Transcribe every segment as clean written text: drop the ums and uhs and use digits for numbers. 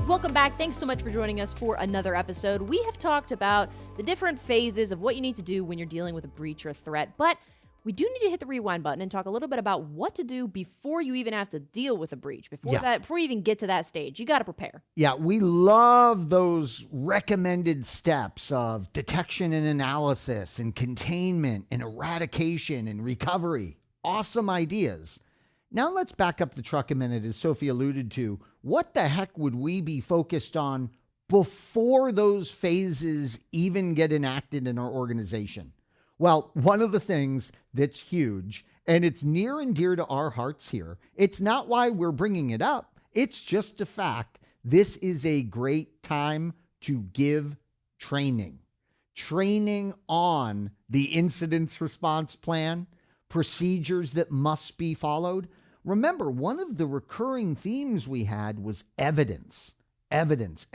Welcome back. Thanks so much for joining us for another episode. We have talked about the different phases of what you need to do when you're dealing with a breach or a threat, but we do need to hit the rewind button and talk a little bit about what to do before you even have to deal with a breach. Before you even get to that stage, you got to prepare. Yeah, we love those recommended steps of detection and analysis and containment and eradication and recovery. Awesome ideas. Now let's back up the truck a minute, as Sophie alluded to. What the heck would we be focused on before those phases even get enacted in our organization? Well, one of the things that's huge, and it's near and dear to our hearts here, it's not why we're bringing it up. It's just a fact. This is a great time to give training. Training on the incident response plan, procedures that must be followed. Remember, one of the recurring themes we had was evidence. Evidence.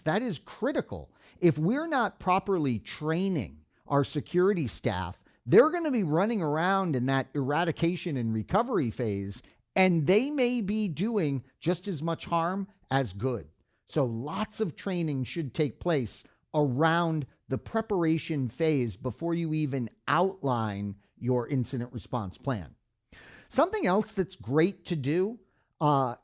That is critical. If we're not properly training our security staff, they're going to be running around in that eradication and recovery phase, and they may be doing just as much harm as good. So lots of training should take place around the preparation phase before you even outline your incident response plan. Something else that's great to do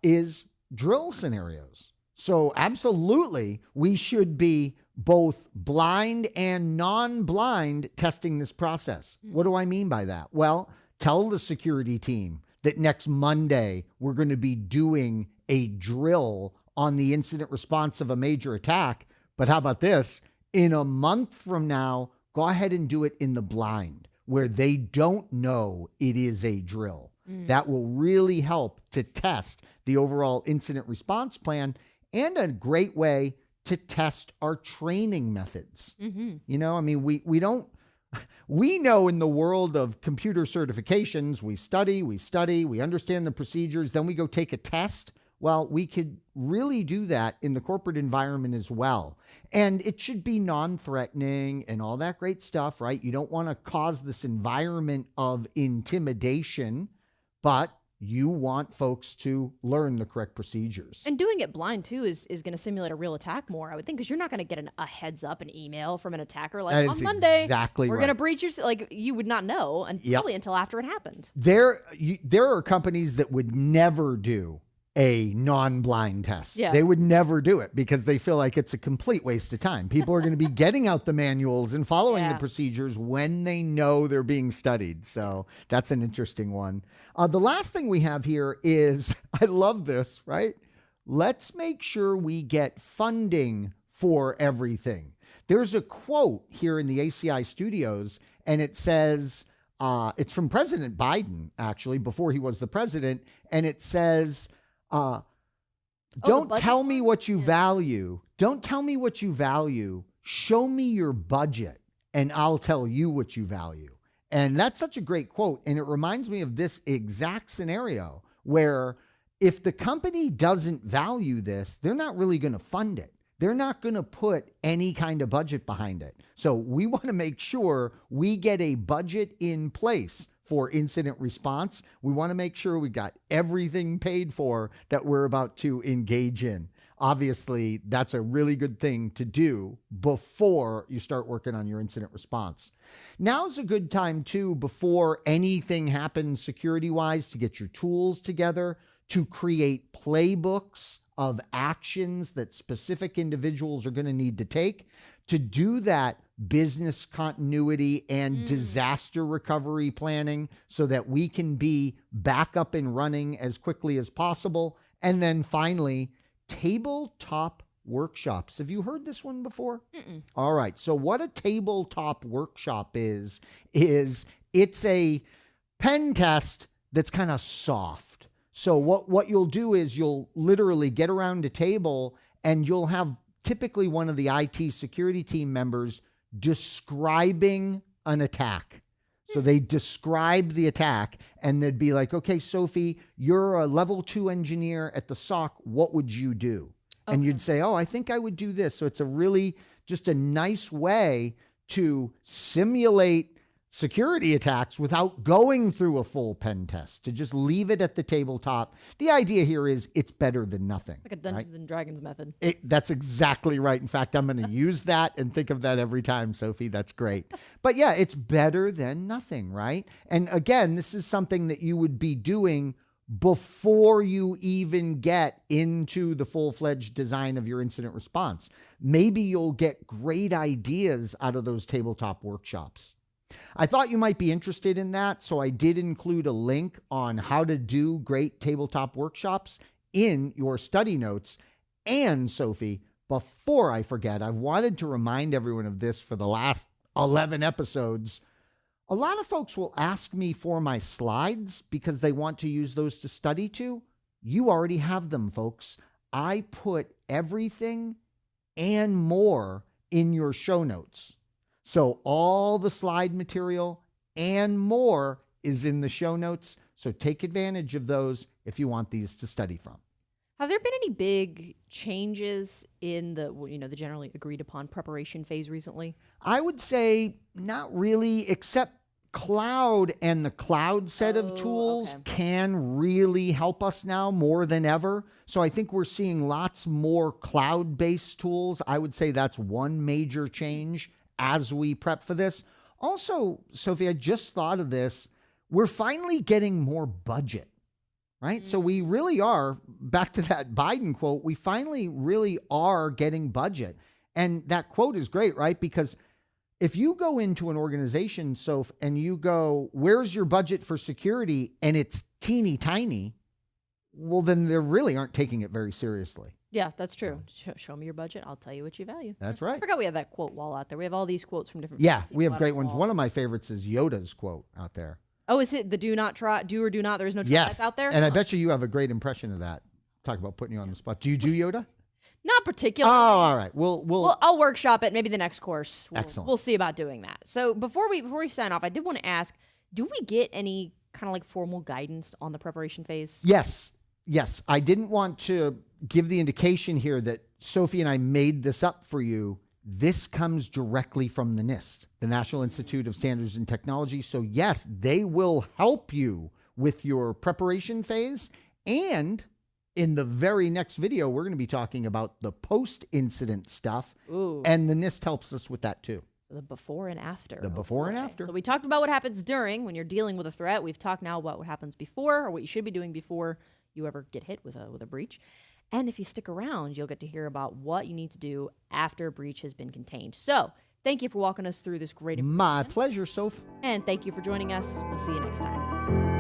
is drill scenarios. So absolutely, we should be both blind and non-blind testing this process. What do I mean by that? Well, tell the security team that next Monday, we're going to be doing a drill on the incident response of a major attack. But how about this? In a month from now, go ahead and do it in the blind, where they don't know it is a drill. That will really help to test the overall incident response plan, and a great way to test our training methods. You know, I mean, we know in the world of computer certifications, we study, we understand the procedures, then we go take a test. Well, we could really do that in the corporate environment as well. And it should be non-threatening and all that great stuff, right? You don't want to cause this environment of intimidation, but you want folks to learn the correct procedures. And doing it blind, too, is going to simulate a real attack more, I would think, because you're not going to get a heads up, an email from an attacker like, on Monday, exactly we're going to breach your... Like, you would not know probably until after it happened. There are companies that would never do a non-blind test. Yeah. They would never do it because they feel like it's a complete waste of time. People are going to be getting out the manuals and following the procedures when they know they're being studied. So that's an interesting one. The last thing we have here is, I love this, right? Let's make sure we get funding for everything. There's a quote here in the ACI studios, and it says, it's from President Biden, actually, before he was the president, and it says, don't tell me what you value. Don't tell me what you value. Show me your budget and I'll tell you what you value. And that's such a great quote. And it reminds me of this exact scenario where if the company doesn't value this, they're not really going to fund it. They're not going to put any kind of budget behind it. So we want to make sure we get a budget in place for incident response. We want to make sure we got everything paid for that we're about to engage in. Obviously, that's a really good thing to do before you start working on your incident response. Now's a good time too, before anything happens security-wise, to get your tools together, to create playbooks of actions that specific individuals are going to need to take. To do that, business continuity and disaster recovery planning so that we can be back up and running as quickly as possible. And then finally, tabletop workshops. Have you heard this one before? All right. So what a tabletop workshop is it's a pen test that's kind of soft. So what you'll do is you'll literally get around a table and you'll have typically one of the IT security team members describing an attack. So they describe the attack and they'd be like, okay, Sophie, you're a level 2 engineer at the SOC. What would you do? Okay. And you'd say, oh, I think I would do this. So it's a really just a nice way to simulate security attacks without going through a full pen test, to just leave it at the tabletop. The idea here is it's better than nothing. Like a Dungeons and Dragons method. That's exactly right. In fact, I'm going to use that and think of that every time, Sophie. That's great. But yeah, it's better than nothing, right? And again, this is something that you would be doing before you even get into the full-fledged design of your incident response. Maybe you'll get great ideas out of those tabletop workshops. I thought you might be interested in that, so I did include a link on how to do great tabletop workshops in your study notes. And Sophie, before I forget, I wanted to remind everyone of this for the last 11 episodes. A lot of folks will ask me for my slides because they want to use those to study to. You already have them, folks. I put everything and more in your show notes. So all the slide material and more is in the show notes. So take advantage of those if you want these to study from. Have there been any big changes in the generally agreed upon preparation phase recently? I would say not really, except cloud and the cloud set of tools can really help us now more than ever. So I think we're seeing lots more cloud-based tools. I would say that's one major change as we prep for this. Also, Sophie, I just thought of this. We're finally getting more budget, right? So we really are, back to that Biden quote, we finally really are getting budget. And that quote is great, right? Because if you go into an organization, Soph, and you go, where's your budget for security? And it's teeny tiny, well, then they really aren't taking it very seriously. Yeah, that's true. Show me your budget. I'll tell you what you value. That's right. I forgot we have that quote wall out there. We have all these quotes from different Yeah, we have great ones. One of my favorites is Yoda's quote out there. Oh, is it the do or do not? There is no try that's out there? And I bet you have a great impression of that. Talk about putting you on the spot. Do you do Yoda? Not particularly. Oh, all right. I'll workshop it. Maybe the next course. Excellent. We'll see about doing that. So before we sign off, I did want to ask, do we get any kind of like formal guidance on the preparation phase? Yes. I didn't want to give the indication here that Sophie and I made this up for you. This comes directly from the NIST, the National Institute of Standards and Technology. So yes, they will help you with your preparation phase. And in the very next video, we're going to be talking about the post-incident stuff. Ooh. And the NIST helps us with that too. The before and after. The before and after. So we talked about what happens during when you're dealing with a threat. We've talked now about what happens before, or what you should be doing before you ever get hit with a breach. And if you stick around, you'll get to hear about what you need to do after a breach has been contained. So thank you for walking us through this great information. My pleasure, Soph. And thank you for joining us. We'll see you next time.